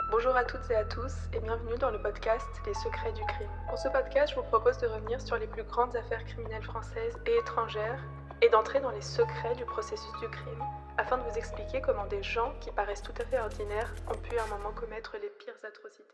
Bonjour à toutes et à tous et bienvenue dans le podcast Les secrets du crime. Pour ce podcast, je vous propose de revenir sur les plus grandes affaires criminelles françaises et étrangères et d'entrer dans les secrets du processus du crime afin de vous expliquer comment des gens qui paraissent tout à fait ordinaires ont pu à un moment commettre les pires atrocités.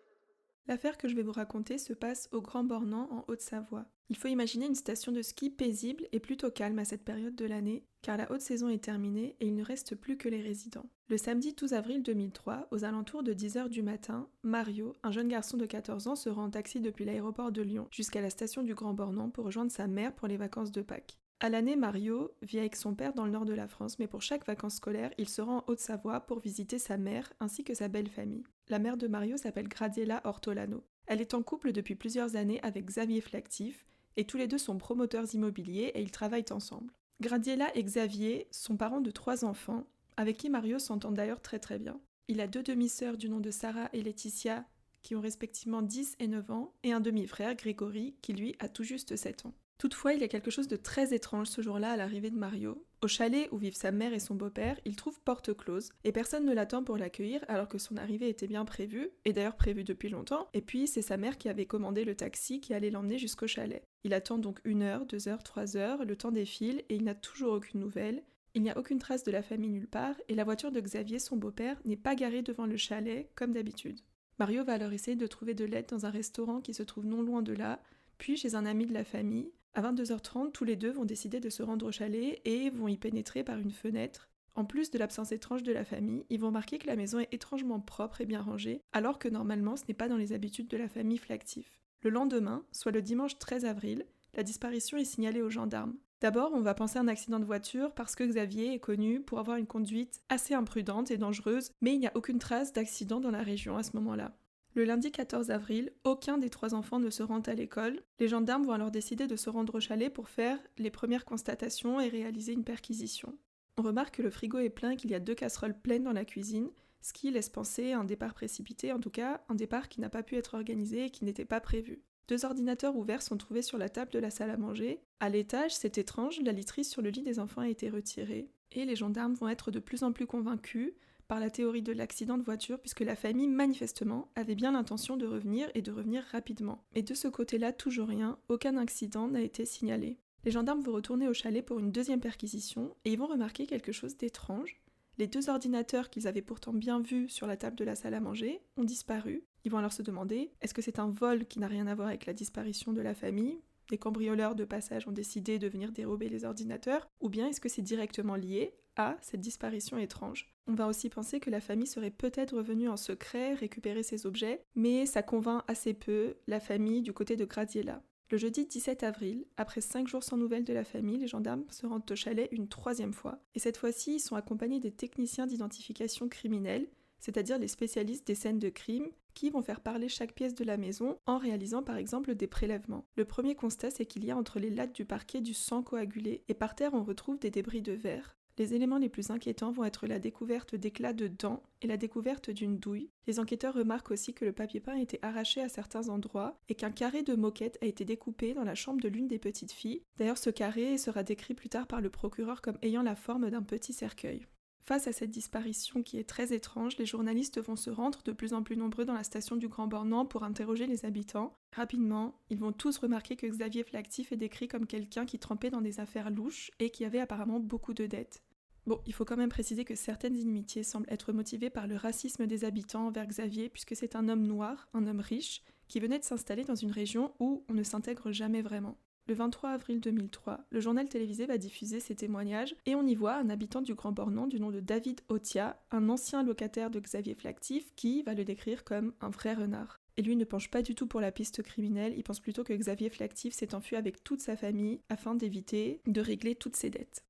L'affaire que je vais vous raconter se passe au Grand Bornand en Haute-Savoie. Il faut imaginer une station de ski paisible et plutôt calme à cette période de l'année, car la haute saison est terminée et il ne reste plus que les résidents. Le samedi 12 avril 2003, aux alentours de 10h du matin, Mario, un jeune garçon de 14 ans, se rend en taxi depuis l'aéroport de Lyon jusqu'à la station du Grand Bornand pour rejoindre sa mère pour les vacances de Pâques. À l'année, Mario vit avec son père dans le nord de la France, mais pour chaque vacances scolaires, il se rend en Haute-Savoie pour visiter sa mère ainsi que sa belle famille. La mère de Mario s'appelle Gradiela Ortolano. Elle est en couple depuis plusieurs années avec Xavier Flactif, et tous les deux sont promoteurs immobiliers et ils travaillent ensemble. Gradiela et Xavier sont parents de 3 enfants, avec qui Mario s'entend d'ailleurs très bien. Il a 2 demi-sœurs du nom de Sarah et Laetitia, qui ont respectivement 10 et 9 ans, et un demi-frère, Grégory, qui lui a tout juste 7 ans. Toutefois, il y a quelque chose de très étrange ce jour-là à l'arrivée de Mario. Au chalet où vivent sa mère et son beau-père, il trouve porte close et personne ne l'attend pour l'accueillir alors que son arrivée était bien prévue, et d'ailleurs prévue depuis longtemps, et puis c'est sa mère qui avait commandé le taxi qui allait l'emmener jusqu'au chalet. Il attend donc 1 heure, 2 heures, 3 heures, le temps défile et il n'a toujours aucune nouvelle. Il n'y a aucune trace de la famille nulle part et la voiture de Xavier, son beau-père, n'est pas garée devant le chalet comme d'habitude. Mario va alors essayer de trouver de l'aide dans un restaurant qui se trouve non loin de là, puis chez un ami de la famille. À 22h30, tous les deux vont décider de se rendre au chalet et vont y pénétrer par une fenêtre. En plus de l'absence étrange de la famille, ils vont remarquer que la maison est étrangement propre et bien rangée, alors que normalement ce n'est pas dans les habitudes de la famille Flactif. Le lendemain, soit le dimanche 13 avril, la disparition est signalée aux gendarmes. D'abord, on va penser à un accident de voiture parce que Xavier est connu pour avoir une conduite assez imprudente et dangereuse, mais il n'y a aucune trace d'accident dans la région à ce moment-là. Le lundi 14 avril, aucun des 3 enfants ne se rend à l'école. Les gendarmes vont alors décider de se rendre au chalet pour faire les premières constatations et réaliser une perquisition. On remarque que le frigo est plein et qu'il y a 2 casseroles pleines dans la cuisine, ce qui laisse penser à un départ précipité, en tout cas un départ qui n'a pas pu être organisé et qui n'était pas prévu. 2 ordinateurs ouverts sont trouvés sur la table de la salle à manger. À l'étage, c'est étrange, la literie sur le lit des enfants a été retirée. Et les gendarmes vont être de plus en plus convaincus par la théorie de l'accident de voiture puisque la famille, manifestement, avait bien l'intention de revenir et de revenir rapidement. Mais de ce côté-là, toujours rien, aucun accident n'a été signalé. Les gendarmes vont retourner au chalet pour une deuxième perquisition et ils vont remarquer quelque chose d'étrange. Les 2 ordinateurs qu'ils avaient pourtant bien vus sur la table de la salle à manger ont disparu. Ils vont alors se demander, est-ce que c'est un vol qui n'a rien à voir avec la disparition de la famille ? Des cambrioleurs de passage ont décidé de venir dérober les ordinateurs, ou bien est-ce que c'est directement lié à cette disparition étrange ? On va aussi penser que la famille serait peut-être revenue en secret récupérer ces objets, mais ça convainc assez peu la famille du côté de Gradiela. Le jeudi 17 avril, après 5 jours sans nouvelles de la famille, les gendarmes se rendent au chalet une 3e fois. Et cette fois-ci, ils sont accompagnés des techniciens d'identification criminelle, c'est-à-dire les spécialistes des scènes de crime, qui vont faire parler chaque pièce de la maison en réalisant par exemple des prélèvements. Le premier constat, c'est qu'il y a entre les lattes du parquet du sang coagulé, et par terre on retrouve des débris de verre. Les éléments les plus inquiétants vont être la découverte d'éclats de dents et la découverte d'une douille. Les enquêteurs remarquent aussi que le papier peint a été arraché à certains endroits et qu'un carré de moquette a été découpé dans la chambre de l'une des petites filles. D'ailleurs, ce carré sera décrit plus tard par le procureur comme ayant la forme d'un petit cercueil. Face à cette disparition qui est très étrange, les journalistes vont se rendre de plus en plus nombreux dans la station du Grand Bornand pour interroger les habitants. Rapidement, ils vont tous remarquer que Xavier Flactif est décrit comme quelqu'un qui trempait dans des affaires louches et qui avait apparemment beaucoup de dettes. Bon, il faut quand même préciser que certaines inimitiés semblent être motivées par le racisme des habitants envers Xavier puisque c'est un homme noir, un homme riche, qui venait de s'installer dans une région où on ne s'intègre jamais vraiment. Le 23 avril 2003, le journal télévisé va diffuser ces témoignages et on y voit un habitant du Grand Bornand du nom de David Otia, un ancien locataire de Xavier Flactif qui va le décrire comme un vrai renard. Et lui ne penche pas du tout pour la piste criminelle, il pense plutôt que Xavier Flactif s'est enfui avec toute sa famille afin d'éviter de régler toutes ses dettes.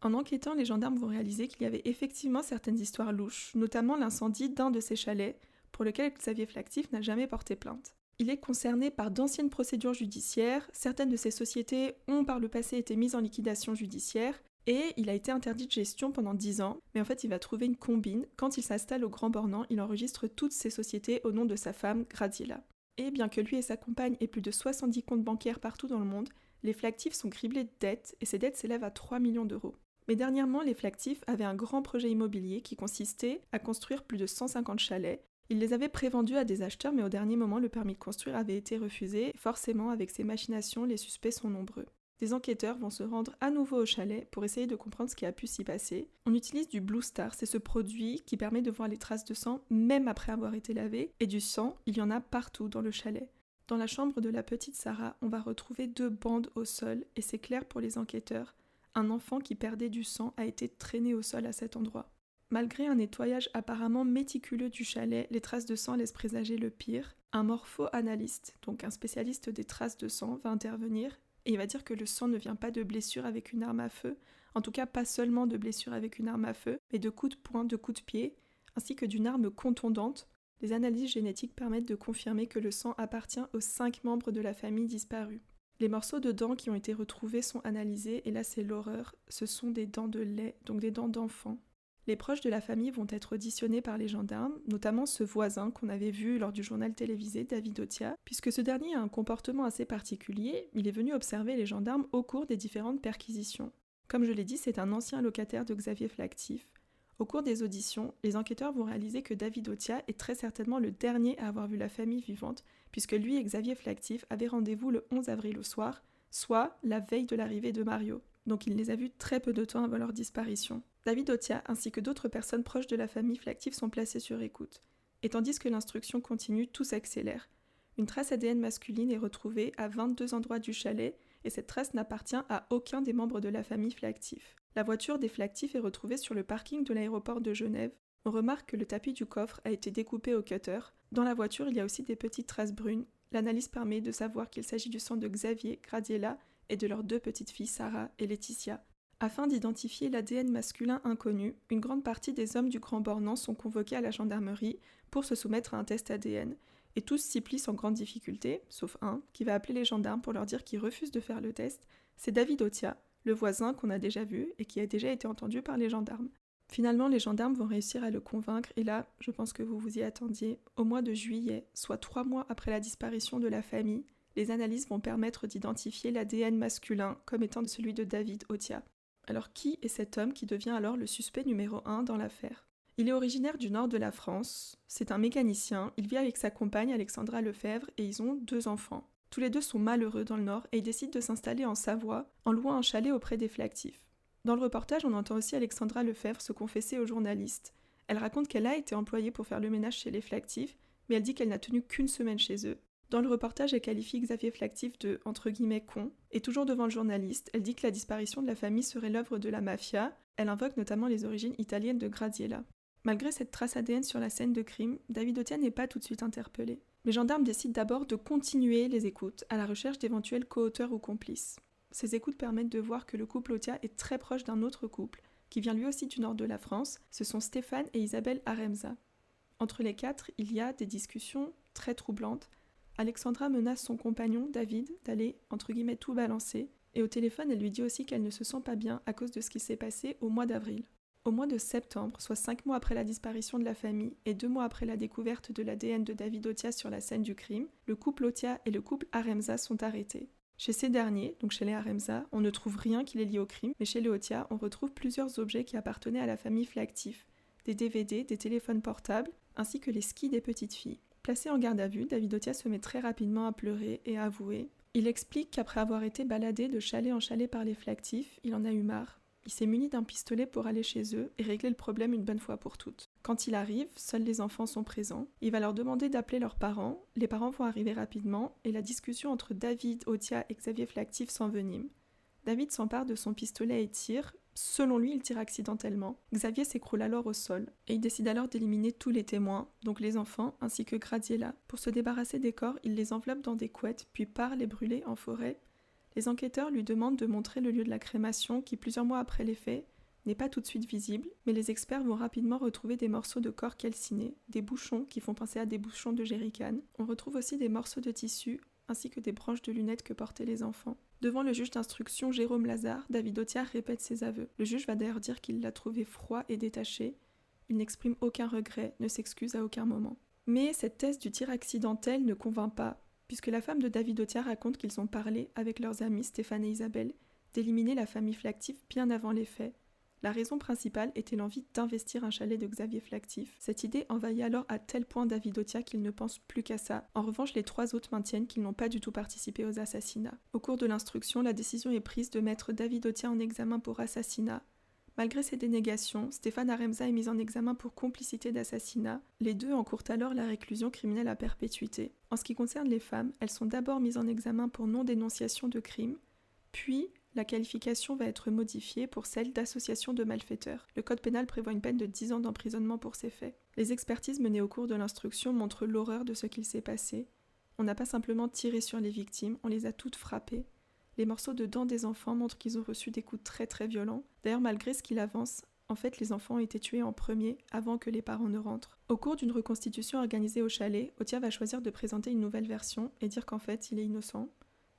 En enquêtant, les gendarmes vont réaliser qu'il y avait effectivement certaines histoires louches, notamment l'incendie d'un de ses chalets, pour lequel Xavier Flactif n'a jamais porté plainte. Il est concerné par d'anciennes procédures judiciaires, certaines de ces sociétés ont par le passé été mises en liquidation judiciaire, et il a été interdit de gestion pendant 10 ans, mais en fait il va trouver une combine. Quand il s'installe au Grand Bornand, il enregistre toutes ces sociétés au nom de sa femme, Gradiela. Et bien que lui et sa compagne aient plus de 70 comptes bancaires partout dans le monde, les Flactif sont criblés de dettes, et ces dettes s'élèvent à 3 millions d'euros. Mais dernièrement, les Flactif avaient un grand projet immobilier qui consistait à construire plus de 150 chalets. Il les avait prévendus à des acheteurs, mais au dernier moment, le permis de construire avait été refusé. Forcément, avec ces machinations, les suspects sont nombreux. Des enquêteurs vont se rendre à nouveau au chalet pour essayer de comprendre ce qui a pu s'y passer. On utilise du Blue Star, c'est ce produit qui permet de voir les traces de sang même après avoir été lavé, et du sang, il y en a partout dans le chalet. Dans la chambre de la petite Sarah, on va retrouver 2 bandes au sol, et c'est clair pour les enquêteurs, un enfant qui perdait du sang a été traîné au sol à cet endroit. Malgré un nettoyage apparemment méticuleux du chalet, les traces de sang laissent présager le pire. Un morpho-analyste, donc un spécialiste des traces de sang, va intervenir et il va dire que le sang ne vient pas de blessures avec une arme à feu, en tout cas pas seulement de blessures avec une arme à feu, mais de coups de poing, de coups de pied, ainsi que d'une arme contondante. Les analyses génétiques permettent de confirmer que le sang appartient aux 5 membres de la famille disparue. Les morceaux de dents qui ont été retrouvés sont analysés, et là c'est l'horreur, ce sont des dents de lait, donc des dents d'enfants. Les proches de la famille vont être auditionnés par les gendarmes, notamment ce voisin qu'on avait vu lors du journal télévisé, David Otia, puisque ce dernier a un comportement assez particulier, il est venu observer les gendarmes au cours des différentes perquisitions. Comme je l'ai dit, c'est un ancien locataire de Xavier Flactif. Au cours des auditions, les enquêteurs vont réaliser que David Otia est très certainement le dernier à avoir vu la famille vivante, puisque lui et Xavier Flactif avaient rendez-vous le 11 avril au soir, soit la veille de l'arrivée de Mario. Donc il les a vus très peu de temps avant leur disparition. David Otia ainsi que d'autres personnes proches de la famille Flactif sont placées sur écoute. Et tandis que l'instruction continue, tout s'accélère. Une trace ADN masculine est retrouvée à 22 endroits du chalet et cette trace n'appartient à aucun des membres de la famille Flactif. La voiture des Flactif est retrouvée sur le parking de l'aéroport de Genève. On remarque que le tapis du coffre a été découpé au cutter. Dans la voiture, il y a aussi des petites traces brunes. L'analyse permet de savoir qu'il s'agit du sang de Xavier, Gradiela et de leurs 2 petites filles Sarah et Laetitia. Afin d'identifier l'ADN masculin inconnu, une grande partie des hommes du Grand Bornand sont convoqués à la gendarmerie pour se soumettre à un test ADN. Et tous s'y plient sans grande difficulté, sauf un, qui va appeler les gendarmes pour leur dire qu'il refuse de faire le test. C'est David Otia, le voisin qu'on a déjà vu et qui a déjà été entendu par les gendarmes. Finalement, les gendarmes vont réussir à le convaincre et là, je pense que vous vous y attendiez, au mois de juillet, soit 3 mois après la disparition de la famille, les analyses vont permettre d'identifier l'ADN masculin comme étant celui de David Otia. Alors qui est cet homme qui devient alors le suspect numéro 1 dans l'affaire ? Il est originaire du nord de la France, c'est un mécanicien, il vit avec sa compagne Alexandra Lefebvre et ils ont 2 enfants. Tous les deux sont malheureux dans le nord et ils décident de s'installer en Savoie en louant un chalet auprès des Flactif. Dans le reportage, on entend aussi Alexandra Lefebvre se confesser aux journalistes. Elle raconte qu'elle a été employée pour faire le ménage chez les Flactif, mais elle dit qu'elle n'a tenu qu'1 semaine chez eux. Dans le reportage, elle qualifie Xavier Flactif de « con », et toujours devant le journaliste, elle dit que la disparition de la famille serait l'œuvre de la mafia, elle invoque notamment les origines italiennes de Gradiela. Malgré cette trace ADN sur la scène de crime, David Otia n'est pas tout de suite interpellé. Les gendarmes décident d'abord de continuer les écoutes, à la recherche d'éventuels co-auteurs ou complices. Ces écoutes permettent de voir que le couple Otia est très proche d'un autre couple, qui vient lui aussi du nord de la France, ce sont Stéphane et Isabelle Aremza. Entre les 4, il y a des discussions très troublantes. Alexandra menace son compagnon, David, d'aller, « tout balancer », et au téléphone, elle lui dit aussi qu'elle ne se sent pas bien à cause de ce qui s'est passé au mois d'avril. Au mois de septembre, soit 5 mois après la disparition de la famille et 2 mois après la découverte de l'ADN de David Otia sur la scène du crime, le couple Otia et le couple Aremza sont arrêtés. Chez ces derniers, donc chez les Aremza, on ne trouve rien qui les lie au crime, mais chez les Otia, on retrouve plusieurs objets qui appartenaient à la famille Flactif, des DVD, des téléphones portables, ainsi que les skis des petites filles. Placé en garde à vue, David Otia se met très rapidement à pleurer et à avouer. Il explique qu'après avoir été baladé de chalet en chalet par les Flactif, il en a eu marre. Il s'est muni d'un pistolet pour aller chez eux et régler le problème une bonne fois pour toutes. Quand il arrive, seuls les enfants sont présents. Il va leur demander d'appeler leurs parents. Les parents vont arriver rapidement et la discussion entre David Otia et Xavier Flactif s'envenime. David s'empare de son pistolet et tire. Selon lui, il tire accidentellement. Xavier s'écroule alors au sol et il décide alors d'éliminer tous les témoins, donc les enfants ainsi que Gradiela. Pour se débarrasser des corps, il les enveloppe dans des couettes puis part les brûler en forêt. Les enquêteurs lui demandent de montrer le lieu de la crémation qui, plusieurs mois après les faits, n'est pas tout de suite visible, mais les experts vont rapidement retrouver des morceaux de corps calcinés, des bouchons qui font penser à des bouchons de jerrycan. On retrouve aussi des morceaux de tissu ainsi que des branches de lunettes que portaient les enfants. Devant le juge d'instruction Jérôme Lazare, David Otia répète ses aveux. Le juge va d'ailleurs dire qu'il l'a trouvé froid et détaché. Il n'exprime aucun regret, ne s'excuse à aucun moment. Mais cette thèse du tir accidentel ne convainc pas, puisque la femme de David Otia raconte qu'ils ont parlé avec leurs amis Stéphane et Isabelle d'éliminer la famille Flactif bien avant les faits. La raison principale était l'envie d'investir un chalet de Xavier Flactif. Cette idée envahit alors à tel point David Otia qu'il ne pense plus qu'à ça. En revanche, les 3 autres maintiennent qu'ils n'ont pas du tout participé aux assassinats. Au cours de l'instruction, la décision est prise de mettre David Otia en examen pour assassinat. Malgré ces dénégations, Stéphane Aremza est mis en examen pour complicité d'assassinat. Les deux encourent alors la réclusion criminelle à perpétuité. En ce qui concerne les femmes, elles sont d'abord mises en examen pour non-dénonciation de crime, puis la qualification va être modifiée pour celle d'association de malfaiteurs. Le code pénal prévoit une peine de 10 ans d'emprisonnement pour ces faits. Les expertises menées au cours de l'instruction montrent l'horreur de ce qu'il s'est passé. On n'a pas simplement tiré sur les victimes, on les a toutes frappées. Les morceaux de dents des enfants montrent qu'ils ont reçu des coups très très violents. D'ailleurs, malgré ce qu'il avance, en fait, les enfants ont été tués en premier avant que les parents ne rentrent. Au cours d'une reconstitution organisée au chalet, Otia va choisir de présenter une nouvelle version et dire qu'en fait, il est innocent.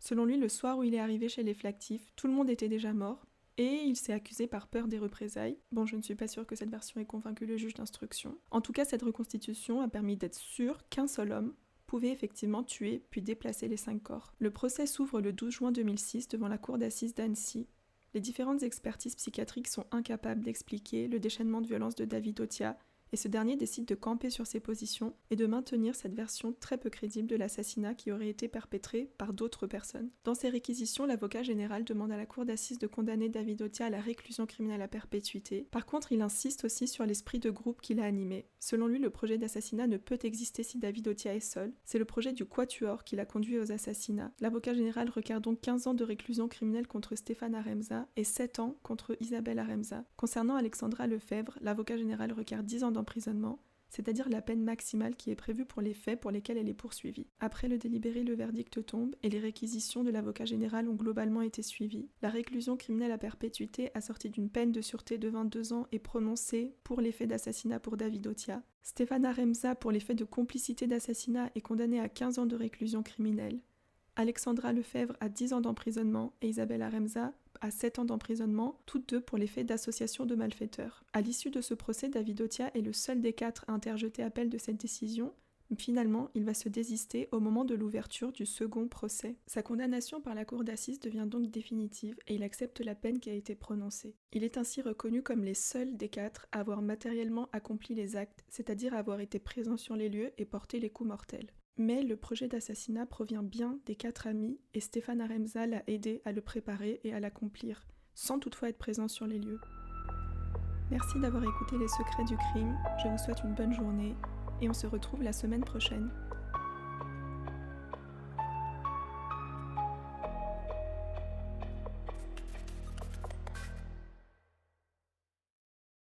Selon lui, le soir où il est arrivé chez les Flactif, tout le monde était déjà mort, et il s'est accusé par peur des représailles. Bon, je ne suis pas sûre que cette version ait convaincu le juge d'instruction. En tout cas, cette reconstitution a permis d'être sûr qu'un seul homme pouvait effectivement tuer puis déplacer les 5 corps. Le procès s'ouvre le 12 juin 2006 devant la cour d'assises d'Annecy. Les différentes expertises psychiatriques sont incapables d'expliquer le déchaînement de violence de David Otia, et ce dernier décide de camper sur ses positions et de maintenir cette version très peu crédible de l'assassinat qui aurait été perpétré par d'autres personnes. Dans ses réquisitions, l'avocat général demande à la cour d'assises de condamner David Otia à la réclusion criminelle à perpétuité. Par contre, il insiste aussi sur l'esprit de groupe qu'il a animé. Selon lui, le projet d'assassinat ne peut exister si David Otia est seul. C'est le projet du quatuor qui l'a conduit aux assassinats. L'avocat général requiert donc 15 ans de réclusion criminelle contre Stéphane Aremza et 7 ans contre Isabelle Aremza. Concernant Alexandra Lefebvre, l'avocat général requiert 10 ans d'emprisonnement, c'est-à-dire la peine maximale qui est prévue pour les faits pour lesquels elle est poursuivie. Après le délibéré, le verdict tombe et les réquisitions de l'avocat général ont globalement été suivies. La réclusion criminelle à perpétuité assortie d'une peine de sûreté de 22 ans est prononcée pour les faits d'assassinat pour David Otia. Stéphane Aremza, pour les faits de complicité d'assassinat, est condamné à 15 ans de réclusion criminelle. Alexandra Lefebvre à 10 ans d'emprisonnement et Isabelle Aremza à 7 ans d'emprisonnement, toutes deux pour les faits d'association de malfaiteurs. À l'issue de ce procès, David Otia est le seul des 4 à interjeter appel de cette décision. Finalement, il va se désister au moment de l'ouverture du second procès. Sa condamnation par la cour d'assises devient donc définitive et il accepte la peine qui a été prononcée. Il est ainsi reconnu comme les seuls des 4 à avoir matériellement accompli les actes, c'est-à-dire avoir été présent sur les lieux et porté les coups mortels. Mais le projet d'assassinat provient bien des 4 amis et Stéphane Aremza l'a aidé à le préparer et à l'accomplir, sans toutefois être présent sur les lieux. Merci d'avoir écouté Les Secrets du Crime, je vous souhaite une bonne journée et on se retrouve la semaine prochaine.